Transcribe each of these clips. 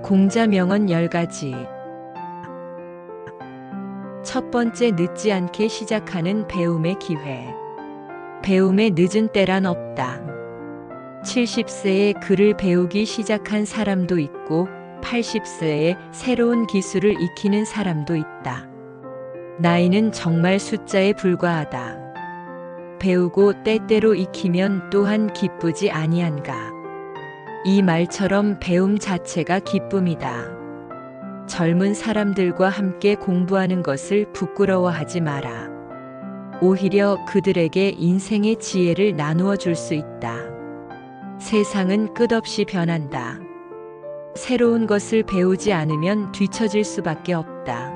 공자 명언 10가지. 첫 번째, 늦지 않게 시작하는 배움의 기회. 배움에 늦은 때란 없다. 70세에 글을 배우기 시작한 사람도 있고 80세에 새로운 기술을 익히는 사람도 있다. 나이는 정말 숫자에 불과하다. 배우고 때때로 익히면 또한 기쁘지 아니한가. 이 말처럼 배움 자체가 기쁨이다. 젊은 사람들과 함께 공부하는 것을 부끄러워하지 마라. 오히려 그들에게 인생의 지혜를 나누어 줄 수 있다. 세상은 끝없이 변한다. 새로운 것을 배우지 않으면 뒤처질 수밖에 없다.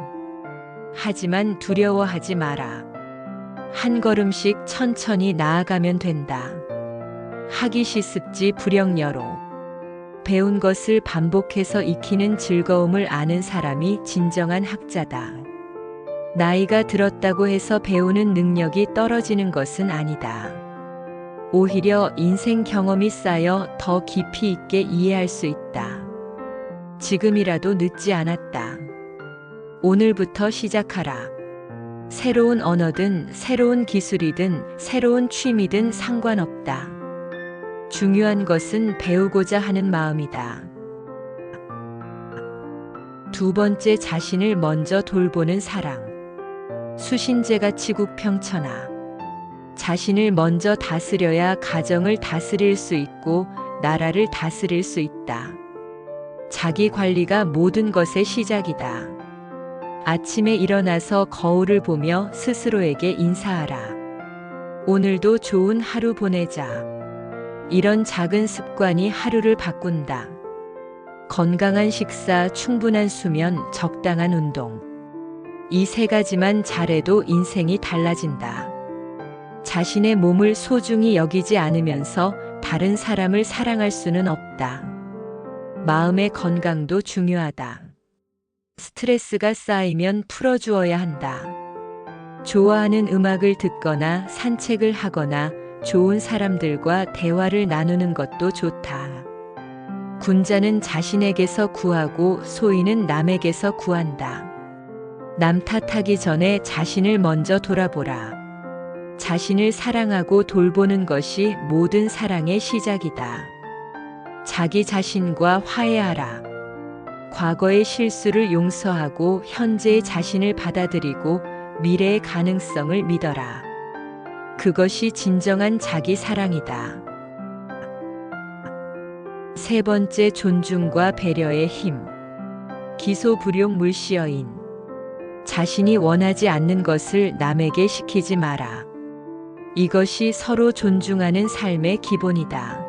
하지만 두려워하지 마라. 한 걸음씩 천천히 나아가면 된다. 하기 시습지 불영여로. 배운 것을 반복해서 익히는 즐거움을 아는 사람이 진정한 학자다. 나이가 들었다고 해서 배우는 능력이 떨어지는 것은 아니다. 오히려 인생 경험이 쌓여 더 깊이 있게 이해할 수 있다. 지금이라도 늦지 않았다. 오늘부터 시작하라. 새로운 언어든 새로운 기술이든 새로운 취미든 상관없다. 중요한 것은 배우고자 하는 마음이다. 두 번째, 자신을 먼저 돌보는 사랑. 수신제가 치국평천하. 자신을 먼저 다스려야 가정을 다스릴 수 있고 나라를 다스릴 수 있다. 자기 관리가 모든 것의 시작이다. 아침에 일어나서 거울을 보며 스스로에게 인사하라. 오늘도 좋은 하루 보내자. 이런 작은 습관이 하루를 바꾼다. 건강한 식사, 충분한 수면, 적당한 운동. 이 세 가지만 잘해도 인생이 달라진다. 자신의 몸을 소중히 여기지 않으면서 다른 사람을 사랑할 수는 없다. 마음의 건강도 중요하다. 스트레스가 쌓이면 풀어주어야 한다. 좋아하는 음악을 듣거나 산책을 하거나 좋은 사람들과 대화를 나누는 것도 좋다. 군자는 자신에게서 구하고 소인은 남에게서 구한다. 남 탓하기 전에 자신을 먼저 돌아보라. 자신을 사랑하고 돌보는 것이 모든 사랑의 시작이다. 자기 자신과 화해하라. 과거의 실수를 용서하고 현재의 자신을 받아들이고 미래의 가능성을 믿어라. 그것이 진정한 자기 사랑이다. 세 번째, 존중과 배려의 힘. 기소불용 물시여인. 자신이 원하지 않는 것을 남에게 시키지 마라. 이것이 서로 존중하는 삶의 기본이다.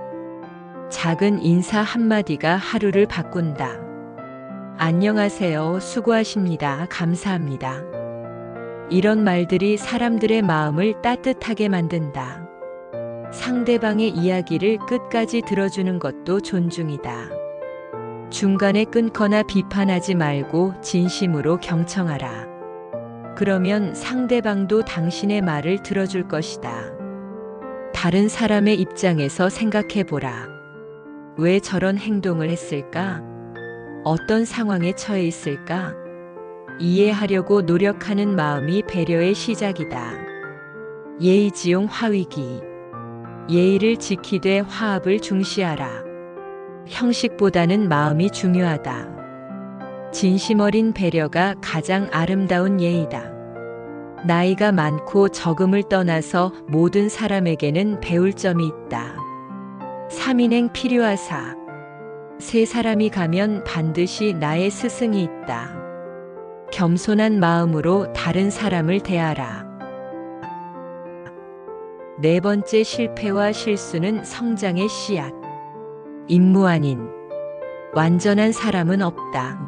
작은 인사 한마디가 하루를 바꾼다. 안녕하세요, 수고하십니다, 감사합니다. 이런 말들이 사람들의 마음을 따뜻하게 만든다. 상대방의 이야기를 끝까지 들어주는 것도 존중이다. 중간에 끊거나 비판하지 말고 진심으로 경청하라. 그러면 상대방도 당신의 말을 들어줄 것이다. 다른 사람의 입장에서 생각해보라. 왜 저런 행동을 했을까? 어떤 상황에 처해 있을까? 이해하려고 노력하는 마음이 배려의 시작이다. 예의지용 화위기. 예의를 지키되 화합을 중시하라. 형식보다는 마음이 중요하다. 진심 어린 배려가 가장 아름다운 예의다. 나이가 많고 적음을 떠나서 모든 사람에게는 배울 점이 있다. 3인행 필요하사. 세 사람이 가면 반드시 나의 스승이 있다. 겸손한 마음으로 다른 사람을 대하라. 네 번째, 실패와 실수는 성장의 씨앗. 임무 아닌 완전한 사람은 없다.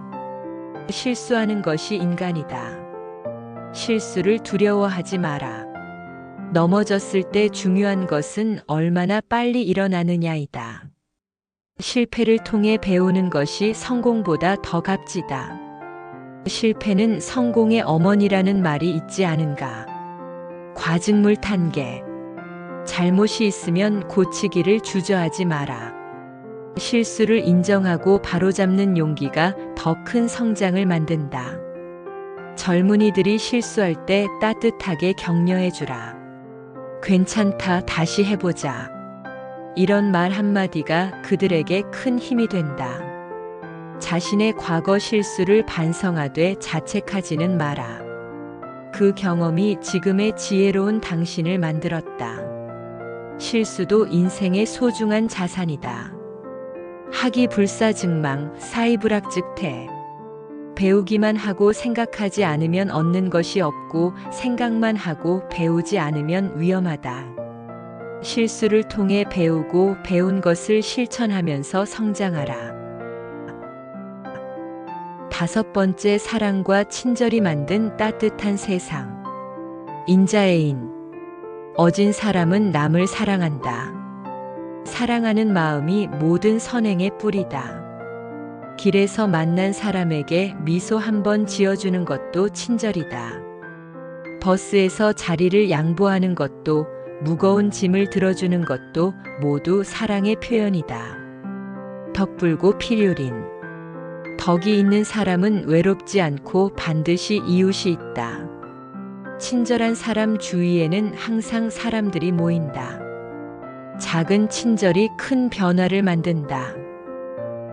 실수하는 것이 인간이다. 실수를 두려워하지 마라. 넘어졌을 때 중요한 것은 얼마나 빨리 일어나느냐이다. 실패를 통해 배우는 것이 성공보다 더 값지다. 실패는 성공의 어머니라는 말이 있지 않은가. 과증물 탄계. 잘못이 있으면 고치기를 주저하지 마라. 실수를 인정하고 바로잡는 용기가 더 큰 성장을 만든다. 젊은이들이 실수할 때 따뜻하게 격려해주라. 괜찮다, 다시 해보자. 이런 말 한마디가 그들에게 큰 힘이 된다. 자신의 과거 실수를 반성하되 자책하지는 마라. 그 경험이 지금의 지혜로운 당신을 만들었다. 실수도 인생의 소중한 자산이다. 학이불사증망 사이불학즉태. 배우기만 하고 생각하지 않으면 얻는 것이 없고 생각만 하고 배우지 않으면 위험하다. 실수를 통해 배우고 배운 것을 실천하면서 성장하라. 5번째, 사랑과 친절이 만든 따뜻한 세상. 인자의 인. 어진 사람은 남을 사랑한다. 사랑하는 마음이 모든 선행의 뿌리다. 길에서 만난 사람에게 미소 한번 지어주는 것도 친절이다. 버스에서 자리를 양보하는 것도, 무거운 짐을 들어주는 것도 모두 사랑의 표현이다. 덕불고 필요린. 덕이 있는 사람은 외롭지 않고 반드시 이웃이 있다. 친절한 사람 주위에는 항상 사람들이 모인다. 작은 친절이 큰 변화를 만든다.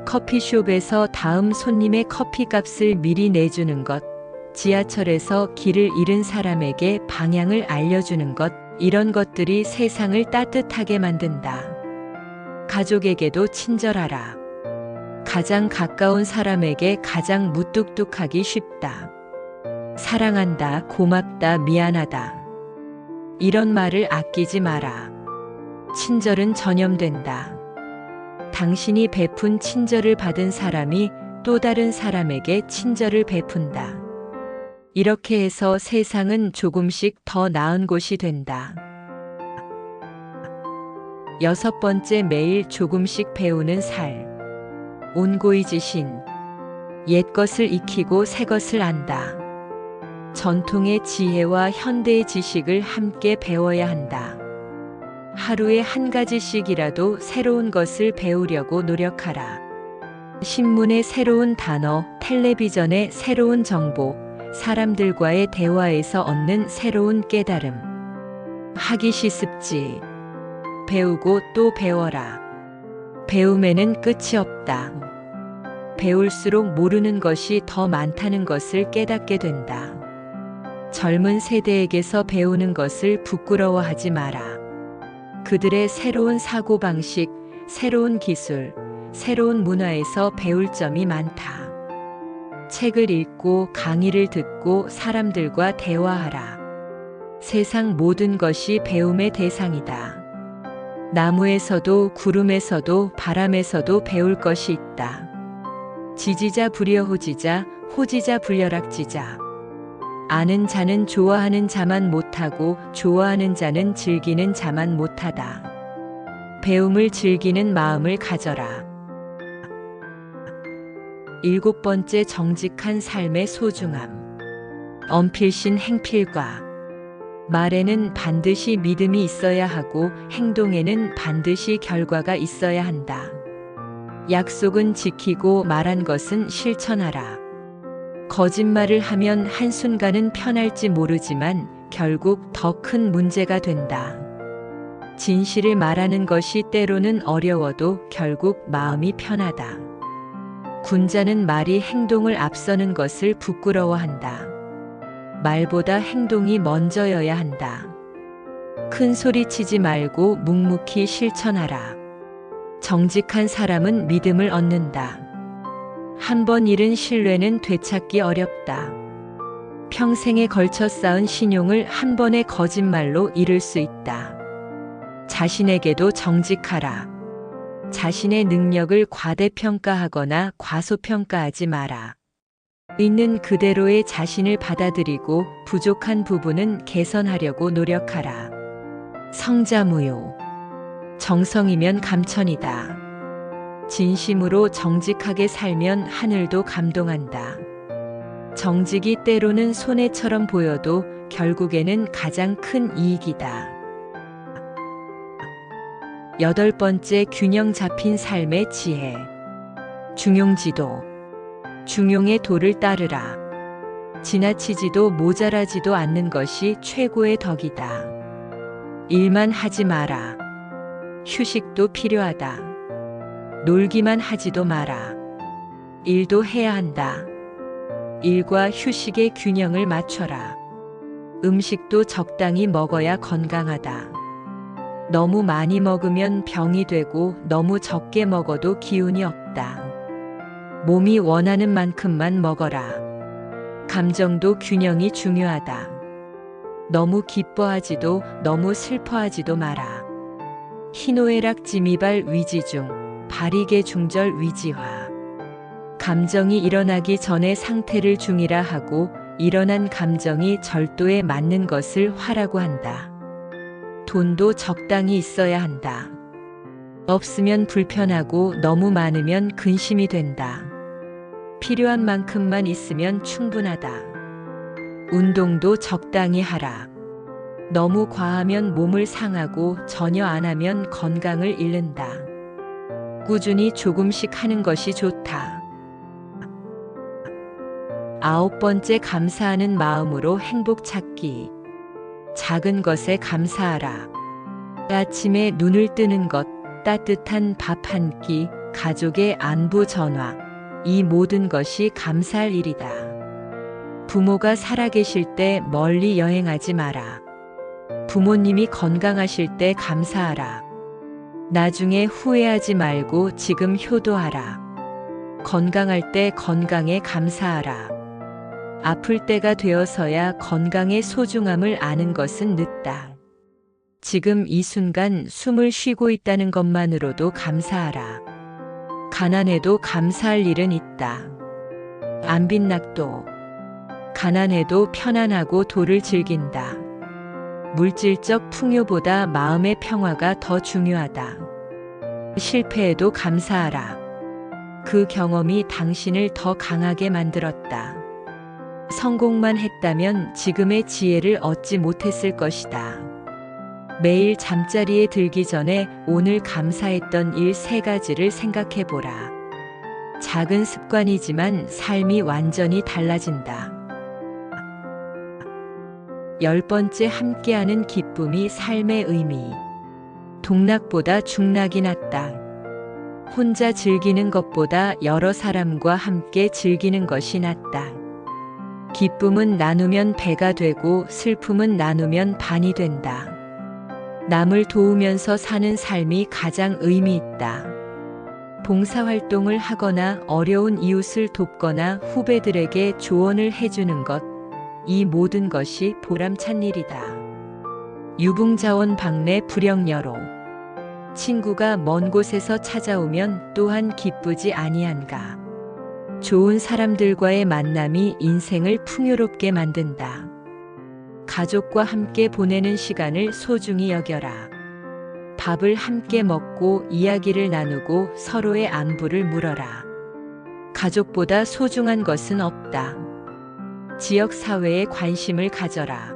커피숍에서 다음 손님의 커피값을 미리 내주는 것, 지하철에서 길을 잃은 사람에게 방향을 알려주는 것, 이런 것들이 세상을 따뜻하게 만든다. 가족에게도 친절하라. 가장 가까운 사람에게 가장 무뚝뚝하기 쉽다. 사랑한다, 고맙다, 미안하다. 이런 말을 아끼지 마라. 친절은 전염된다. 당신이 베푼 친절을 받은 사람이 또 다른 사람에게 친절을 베푼다. 이렇게 해서 세상은 조금씩 더 나은 곳이 된다. 6번째, 매일 조금씩 배우는 살. 온고이지신. 옛 것을 익히고 새 것을 안다. 전통의 지혜와 현대의 지식을 함께 배워야 한다. 하루에 한 가지씩이라도 새로운 것을 배우려고 노력하라. 신문의 새로운 단어, 텔레비전의 새로운 정보, 사람들과의 대화에서 얻는 새로운 깨달음. 하기 시습지. 배우고 또 배워라. 배움에는 끝이 없다. 배울수록 모르는 것이 더 많다는 것을 깨닫게 된다. 젊은 세대에게서 배우는 것을 부끄러워하지 마라. 그들의 새로운 사고방식, 새로운 기술, 새로운 문화에서 배울 점이 많다. 책을 읽고 강의를 듣고 사람들과 대화하라. 세상 모든 것이 배움의 대상이다. 나무에서도 구름에서도 바람에서도 배울 것이 있다. 지지자 불여호지자, 호지자 불려락지자. 아는 자는 좋아하는 자만 못하고 좋아하는 자는 즐기는 자만 못하다. 배움을 즐기는 마음을 가져라. 7번째, 정직한 삶의 소중함. 언필신 행필과. 말에는 반드시 믿음이 있어야 하고 행동에는 반드시 결과가 있어야 한다. 약속은 지키고 말한 것은 실천하라. 거짓말을 하면 한순간은 편할지 모르지만 결국 더 큰 문제가 된다. 진실을 말하는 것이 때로는 어려워도 결국 마음이 편하다. 군자는 말이 행동을 앞서는 것을 부끄러워한다. 말보다 행동이 먼저여야 한다. 큰 소리 치지 말고 묵묵히 실천하라. 정직한 사람은 믿음을 얻는다. 한 번 잃은 신뢰는 되찾기 어렵다. 평생에 걸쳐 쌓은 신용을 한 번의 거짓말로 잃을 수 있다. 자신에게도 정직하라. 자신의 능력을 과대평가하거나 과소평가하지 마라. 있는 그대로의 자신을 받아들이고 부족한 부분은 개선하려고 노력하라. 성자무효. 정성이면 감천이다. 진심으로 정직하게 살면 하늘도 감동한다. 정직이 때로는 손해처럼 보여도 결국에는 가장 큰 이익이다. 8번째, 균형 잡힌 삶의 지혜. 중용지도. 중용의 도를 따르라. 지나치지도 모자라지도 않는 것이 최고의 덕이다. 일만 하지 마라. 휴식도 필요하다. 놀기만 하지도 마라. 일도 해야 한다. 일과 휴식의 균형을 맞춰라. 음식도 적당히 먹어야 건강하다. 너무 많이 먹으면 병이 되고 너무 적게 먹어도 기운이 없다. 몸이 원하는 만큼만 먹어라. 감정도 균형이 중요하다. 너무 기뻐하지도 너무 슬퍼하지도 마라. 희노애락지미발 위지중, 발익의 중절 위지화. 감정이 일어나기 전에 상태를 중이라 하고 일어난 감정이 절도에 맞는 것을 화라고 한다. 돈도 적당히 있어야 한다. 없으면 불편하고 너무 많으면 근심이 된다. 필요한 만큼만 있으면 충분하다. 운동도 적당히 하라. 너무 과하면 몸을 상하고 전혀 안 하면 건강을 잃는다. 꾸준히 조금씩 하는 것이 좋다. 9번째, 감사하는 마음으로 행복 찾기. 작은 것에 감사하라. 아침에 눈을 뜨는 것, 따뜻한 밥 한 끼, 가족의 안부 전화, 이 모든 것이 감사할 일이다. 부모가 살아계실 때 멀리 여행하지 마라. 부모님이 건강하실 때 감사하라. 나중에 후회하지 말고 지금 효도하라. 건강할 때 건강에 감사하라. 아플 때가 되어서야 건강의 소중함을 아는 것은 늦다. 지금 이 순간 숨을 쉬고 있다는 것만으로도 감사하라. 가난해도 감사할 일은 있다. 안빈낙도. 가난해도 편안하고 도를 즐긴다. 물질적 풍요보다 마음의 평화가 더 중요하다. 실패해도 감사하라. 그 경험이 당신을 더 강하게 만들었다. 성공만 했다면 지금의 지혜를 얻지 못했을 것이다. 매일 잠자리에 들기 전에 오늘 감사했던 일 3가지를 생각해보라. 작은 습관이지만 삶이 완전히 달라진다. 10번째, 함께하는 기쁨이 삶의 의미. 동락보다 중락이 낫다. 혼자 즐기는 것보다 여러 사람과 함께 즐기는 것이 낫다. 기쁨은 나누면 배가 되고 슬픔은 나누면 반이 된다. 남을 도우면서 사는 삶이 가장 의미 있다. 봉사활동을 하거나 어려운 이웃을 돕거나 후배들에게 조언을 해주는 것, 이 모든 것이 보람찬 일이다. 유붕자원 박내 불영여로. 친구가 먼 곳에서 찾아오면 또한 기쁘지 아니한가. 좋은 사람들과의 만남이 인생을 풍요롭게 만든다. 가족과 함께 보내는 시간을 소중히 여겨라. 밥을 함께 먹고 이야기를 나누고 서로의 안부를 물어라. 가족보다 소중한 것은 없다. 지역사회에 관심을 가져라.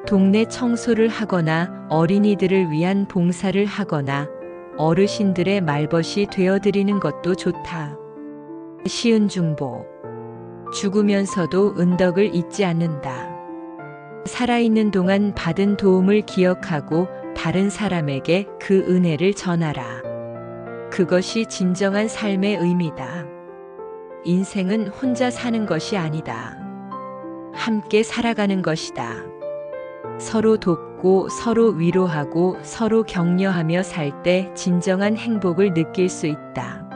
동네 청소를 하거나 어린이들을 위한 봉사를 하거나 어르신들의 말벗이 되어드리는 것도 좋다. 시은 중보. 죽으면서도 은덕을 잊지 않는다. 살아있는 동안 받은 도움을 기억하고 다른 사람에게 그 은혜를 전하라. 그것이 진정한 삶의 의미다. 인생은 혼자 사는 것이 아니다. 함께 살아가는 것이다. 서로 돕고 서로 위로하고 서로 격려하며 살 때 진정한 행복을 느낄 수 있다.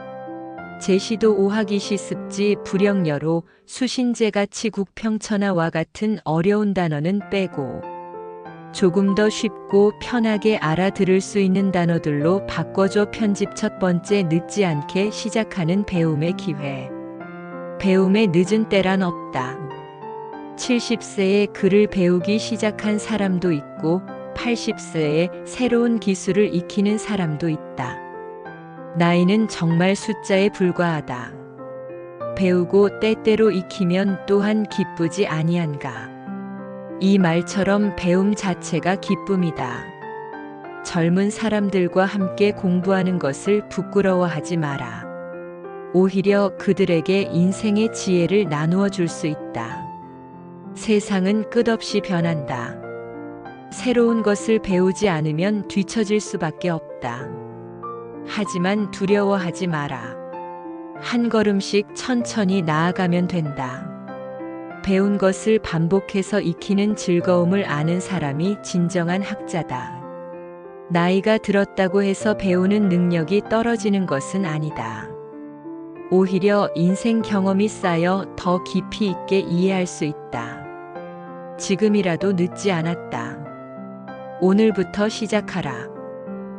제시도 오하기시 습지 불영여로 수신제같이 국평천하와 같은 어려운 단어는 빼고 조금 더 쉽고 편하게 알아들을 수 있는 단어들로 바꿔줘. 편집. 첫 번째, 늦지 않게 시작하는 배움의 기회. 배움에 늦은 때란 없다. 70세에 글을 배우기 시작한 사람도 있고 80세에 새로운 기술을 익히는 사람도 있다. 나이는 정말 숫자에 불과하다. 배우고 때때로 익히면 또한 기쁘지 아니한가. 이 말처럼 배움 자체가 기쁨이다. 젊은 사람들과 함께 공부하는 것을 부끄러워하지 마라. 오히려 그들에게 인생의 지혜를 나누어 줄 수 있다. 세상은 끝없이 변한다. 새로운 것을 배우지 않으면 뒤처질 수밖에 없다. 하지만 두려워하지 마라. 한 걸음씩 천천히 나아가면 된다. 배운 것을 반복해서 익히는 즐거움을 아는 사람이 진정한 학자다. 나이가 들었다고 해서 배우는 능력이 떨어지는 것은 아니다. 오히려 인생 경험이 쌓여 더 깊이 있게 이해할 수 있다. 지금이라도 늦지 않았다. 오늘부터 시작하라.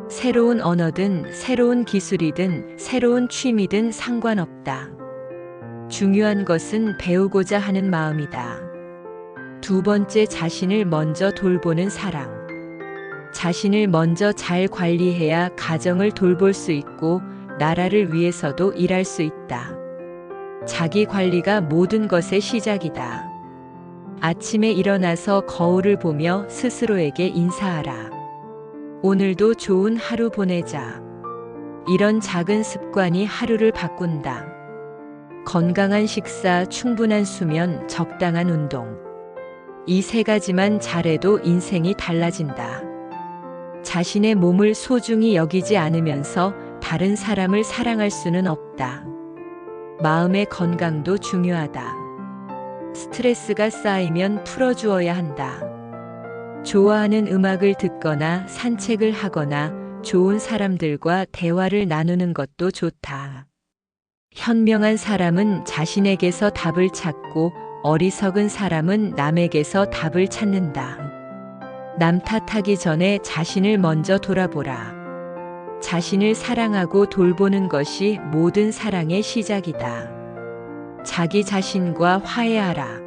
새로운 언어든 새로운 기술이든 새로운 취미든 상관없다. 중요한 것은 배우고자 하는 마음이다. 두 번째, 자신을 먼저 돌보는 사랑. 자신을 먼저 잘 관리해야 가정을 돌볼 수 있고 나라를 위해서도 일할 수 있다. 자기 관리가 모든 것의 시작이다. 아침에 일어나서 거울을 보며 스스로에게 인사하라. 오늘도 좋은 하루 보내자. 이런 작은 습관이 하루를 바꾼다. 건강한 식사, 충분한 수면, 적당한 운동. 이 세 가지만 잘해도 인생이 달라진다. 자신의 몸을 소중히 여기지 않으면서 다른 사람을 사랑할 수는 없다. 마음의 건강도 중요하다. 스트레스가 쌓이면 풀어주어야 한다. 좋아하는 음악을 듣거나 산책을 하거나 좋은 사람들과 대화를 나누는 것도 좋다. 현명한 사람은 자신에게서 답을 찾고 어리석은 사람은 남에게서 답을 찾는다. 남 탓하기 전에 자신을 먼저 돌아보라. 자신을 사랑하고 돌보는 것이 모든 사랑의 시작이다. 자기 자신과 화해하라.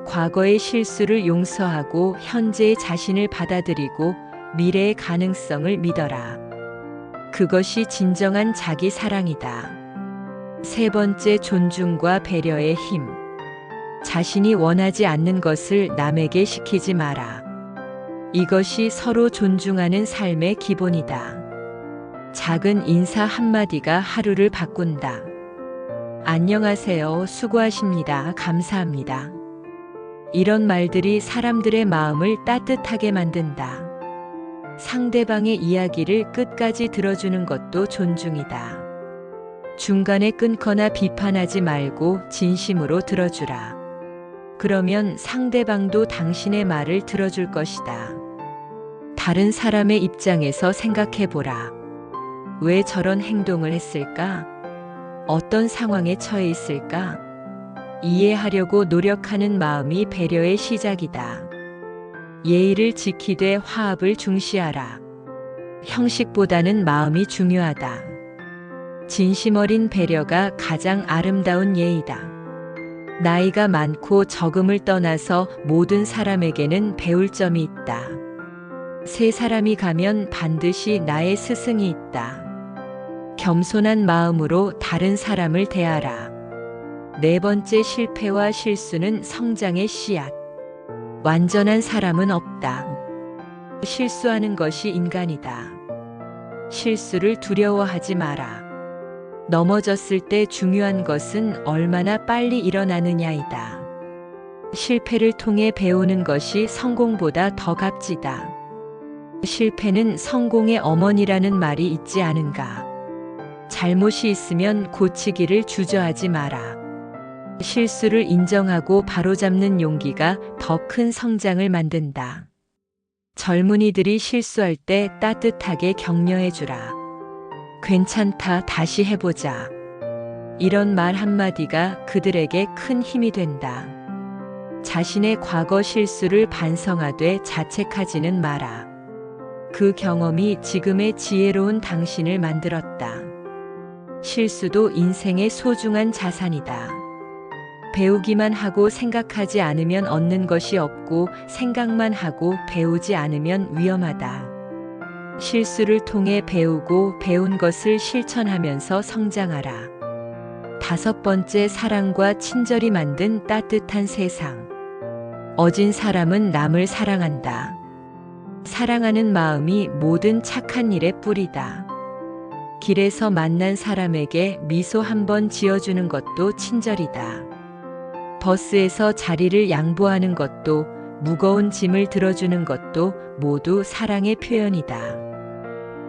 과거의 실수를 용서하고 현재의 자신을 받아들이고 미래의 가능성을 믿어라. 그것이 진정한 자기 사랑이다. 세 번째, 존중과 배려의 힘. 자신이 원하지 않는 것을 남에게 시키지 마라. 이것이 서로 존중하는 삶의 기본이다. 작은 인사 한마디가 하루를 바꾼다. 안녕하세요, 수고하십니다, 감사합니다. 이런 말들이 사람들의 마음을 따뜻하게 만든다. 상대방의 이야기를 끝까지 들어주는 것도 존중이다. 중간에 끊거나 비판하지 말고 진심으로 들어주라. 그러면 상대방도 당신의 말을 들어줄 것이다. 다른 사람의 입장에서 생각해보라. 왜 저런 행동을 했을까? 어떤 상황에 처해 있을까? 이해하려고 노력하는 마음이 배려의 시작이다. 예의를 지키되 화합을 중시하라. 형식보다는 마음이 중요하다. 진심 어린 배려가 가장 아름다운 예의다. 나이가 많고 적음을 떠나서 모든 사람에게는 배울 점이 있다. 세 사람이 가면 반드시 나의 스승이 있다. 겸손한 마음으로 다른 사람을 대하라. 네 번째, 실패와 실수는 성장의 씨앗. 완전한 사람은 없다. 실수하는 것이 인간이다. 실수를 두려워하지 마라. 넘어졌을 때 중요한 것은 얼마나 빨리 일어나느냐이다. 실패를 통해 배우는 것이 성공보다 더 값지다. 실패는 성공의 어머니라는 말이 있지 않은가. 잘못이 있으면 고치기를 주저하지 마라. 실수를 인정하고 바로잡는 용기가 더 큰 성장을 만든다. 젊은이들이 실수할 때 따뜻하게 격려해주라. 괜찮다, 다시 해보자. 이런 말 한마디가 그들에게 큰 힘이 된다. 자신의 과거 실수를 반성하되 자책하지는 마라. 그 경험이 지금의 지혜로운 당신을 만들었다. 실수도 인생의 소중한 자산이다. 배우기만 하고 생각하지 않으면 얻는 것이 없고 생각만 하고 배우지 않으면 위험하다. 실수를 통해 배우고 배운 것을 실천하면서 성장하라. 다섯 번째, 사랑과 친절이 만든 따뜻한 세상. 어진 사람은 남을 사랑한다. 사랑하는 마음이 모든 착한 일의 뿌리다. 길에서 만난 사람에게 미소 한번 지어주는 것도 친절이다. 버스에서 자리를 양보하는 것도, 무거운 짐을 들어주는 것도 모두 사랑의 표현이다.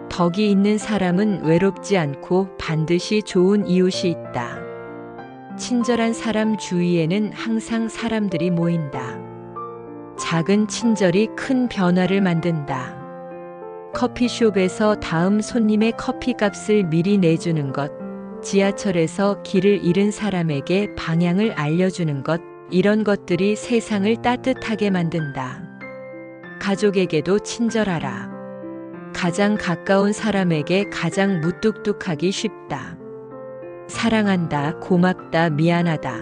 덕이 있는 사람은 외롭지 않고 반드시 좋은 이웃이 있다. 친절한 사람 주위에는 항상 사람들이 모인다. 작은 친절이 큰 변화를 만든다. 커피숍에서 다음 손님의 커피값을 미리 내주는 것, 지하철에서 길을 잃은 사람에게 방향을 알려주는 것, 이런 것들이 세상을 따뜻하게 만든다. 가족에게도 친절하라. 가장 가까운 사람에게 가장 무뚝뚝하기 쉽다. 사랑한다, 고맙다, 미안하다.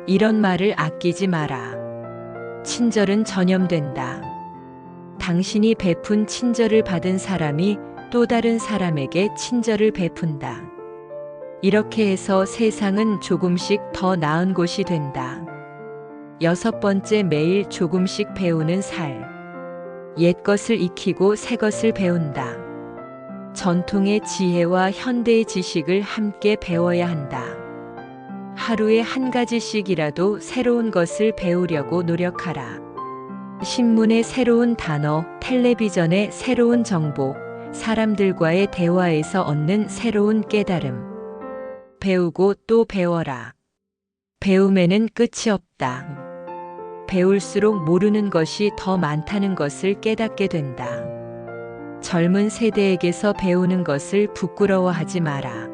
이런 말을 아끼지 마라. 친절은 전염된다. 당신이 베푼 친절을 받은 사람이 또 다른 사람에게 친절을 베푼다. 이렇게 해서 세상은 조금씩 더 나은 곳이 된다. 6번째, 매일 조금씩 배우는 살. 옛 것을 익히고 새 것을 배운다. 전통의 지혜와 현대의 지식을 함께 배워야 한다. 하루에 한 가지씩이라도 새로운 것을 배우려고 노력하라. 신문의 새로운 단어, 텔레비전의 새로운 정보, 사람들과의 대화에서 얻는 새로운 깨달음. 배우고 또 배워라. 배움에는 끝이 없다. 배울수록 모르는 것이 더 많다는 것을 깨닫게 된다. 젊은 세대에게서 배우는 것을 부끄러워하지 마라.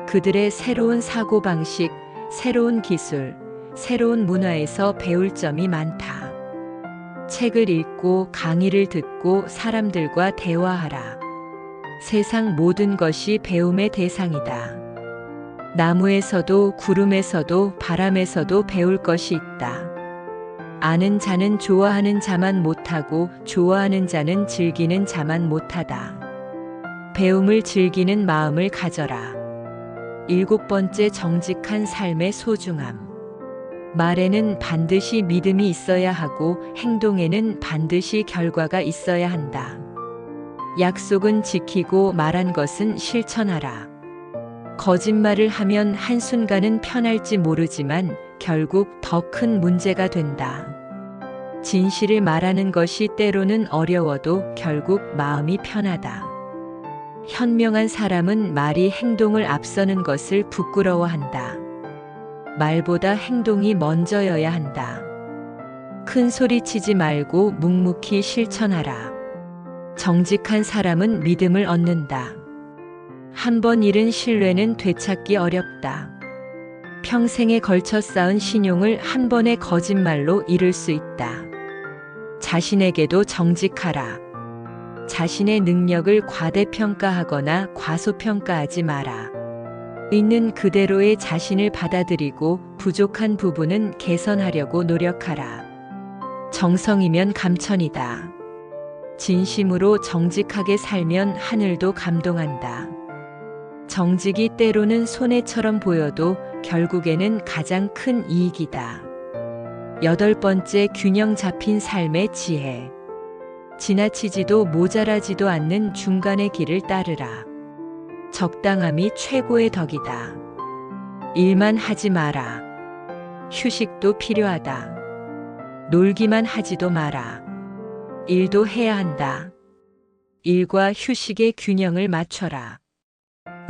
그들의 새로운 사고방식, 새로운 기술, 새로운 문화에서 배울 점이 많다. 책을 읽고 강의를 듣고 사람들과 대화하라. 세상 모든 것이 배움의 대상이다. 나무에서도 구름에서도 바람에서도 배울 것이 있다. 아는 자는 좋아하는 자만 못하고 좋아하는 자는 즐기는 자만 못하다. 배움을 즐기는 마음을 가져라. 7번째, 정직한 삶의 소중함. 말에는 반드시 믿음이 있어야 하고 행동에는 반드시 결과가 있어야 한다. 약속은 지키고 말한 것은 실천하라. 거짓말을 하면 한순간은 편할지 모르지만 결국 더 큰 문제가 된다. 진실을 말하는 것이 때로는 어려워도 결국 마음이 편하다. 현명한 사람은 말이 행동을 앞서는 것을 부끄러워한다. 말보다 행동이 먼저여야 한다. 큰 소리 치지 말고 묵묵히 실천하라. 정직한 사람은 믿음을 얻는다. 한 번 잃은 신뢰는 되찾기 어렵다. 평생에 걸쳐 쌓은 신용을 한 번의 거짓말로 잃을 수 있다. 자신에게도 정직하라. 자신의 능력을 과대평가하거나 과소평가하지 마라. 있는 그대로의 자신을 받아들이고 부족한 부분은 개선하려고 노력하라. 정성이면 감천이다. 진심으로 정직하게 살면 하늘도 감동한다. 정직이 때로는 손해처럼 보여도 결국에는 가장 큰 이익이다. 8번째, 균형 잡힌 삶의 지혜. 지나치지도 모자라지도 않는 중간의 길을 따르라. 적당함이 최고의 덕이다. 일만 하지 마라. 휴식도 필요하다. 놀기만 하지도 마라. 일도 해야 한다. 일과 휴식의 균형을 맞춰라.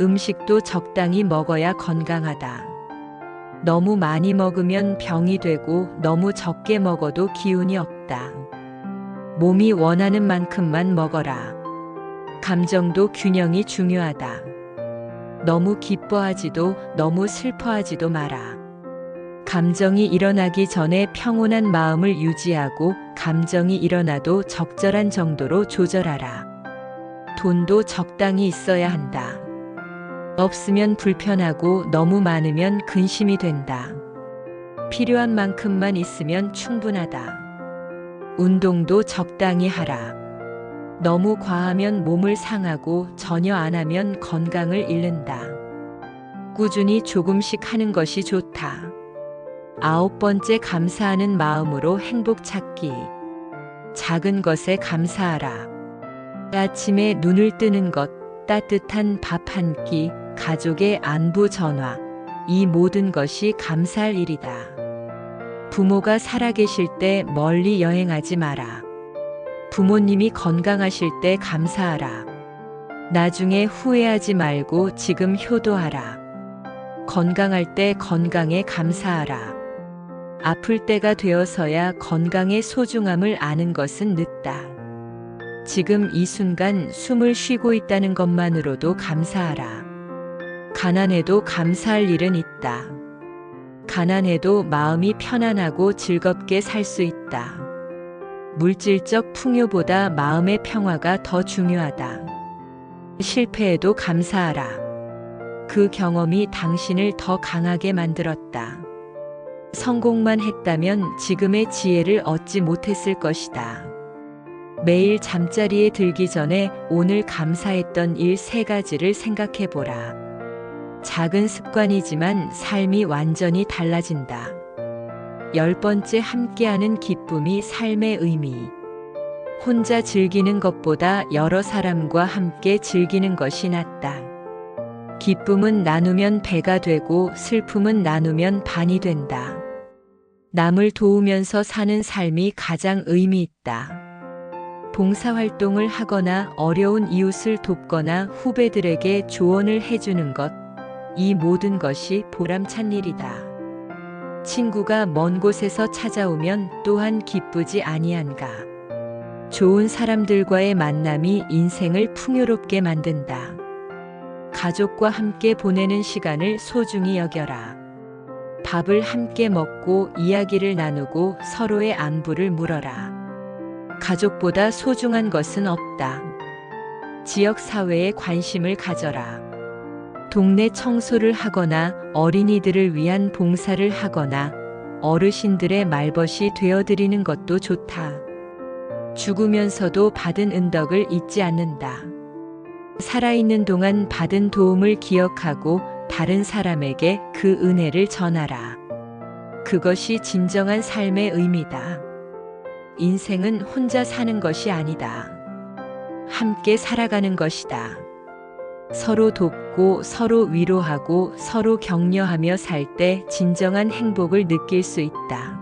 음식도 적당히 먹어야 건강하다. 너무 많이 먹으면 병이 되고 너무 적게 먹어도 기운이 없다. 몸이 원하는 만큼만 먹어라. 감정도 균형이 중요하다. 너무 기뻐하지도 너무 슬퍼하지도 마라. 감정이 일어나기 전에 평온한 마음을 유지하고 감정이 일어나도 적절한 정도로 조절하라. 돈도 적당히 있어야 한다. 없으면 불편하고 너무 많으면 근심이 된다. 필요한 만큼만 있으면 충분하다. 운동도 적당히 하라. 너무 과하면 몸을 상하고 전혀 안 하면 건강을 잃는다. 꾸준히 조금씩 하는 것이 좋다. 9번째, 감사하는 마음으로 행복 찾기. 작은 것에 감사하라. 아침에 눈을 뜨는 것, 따뜻한 밥 한 끼, 가족의 안부 전화, 이 모든 것이 감사할 일이다. 부모가 살아계실 때 멀리 여행하지 마라. 부모님이 건강하실 때 감사하라. 나중에 후회하지 말고 지금 효도하라. 건강할 때 건강에 감사하라. 아플 때가 되어서야 건강의 소중함을 아는 것은 늦다. 지금 이 순간 숨을 쉬고 있다는 것만으로도 감사하라. 가난해도 감사할 일은 있다. 가난해도 마음이 편안하고 즐겁게 살 수 있다. 물질적 풍요보다 마음의 평화가 더 중요하다. 실패해도 감사하라. 그 경험이 당신을 더 강하게 만들었다. 성공만 했다면 지금의 지혜를 얻지 못했을 것이다. 매일 잠자리에 들기 전에 오늘 감사했던 일 3가지를 생각해 보라. 작은 습관이지만 삶이 완전히 달라진다. 10번째, 함께하는 기쁨이 삶의 의미. 혼자 즐기는 것보다 여러 사람과 함께 즐기는 것이 낫다. 기쁨은 나누면 배가 되고 슬픔은 나누면 반이 된다. 남을 도우면서 사는 삶이 가장 의미 있다. 봉사활동을 하거나 어려운 이웃을 돕거나 후배들에게 조언을 해주는 것, 이 모든 것이 보람찬 일이다. 친구가 먼 곳에서 찾아오면 또한 기쁘지 아니한가. 좋은 사람들과의 만남이 인생을 풍요롭게 만든다. 가족과 함께 보내는 시간을 소중히 여겨라. 밥을 함께 먹고 이야기를 나누고 서로의 안부를 물어라. 가족보다 소중한 것은 없다. 지역 사회에 관심을 가져라. 동네 청소를 하거나 어린이들을 위한 봉사를 하거나 어르신들의 말벗이 되어드리는 것도 좋다. 죽으면서도 받은 은덕을 잊지 않는다. 살아있는 동안 받은 도움을 기억하고 다른 사람에게 그 은혜를 전하라. 그것이 진정한 삶의 의미다. 인생은 혼자 사는 것이 아니다. 함께 살아가는 것이다. 서로 돕고 서로 위로하고 서로 격려하며 살 때 진정한 행복을 느낄 수 있다.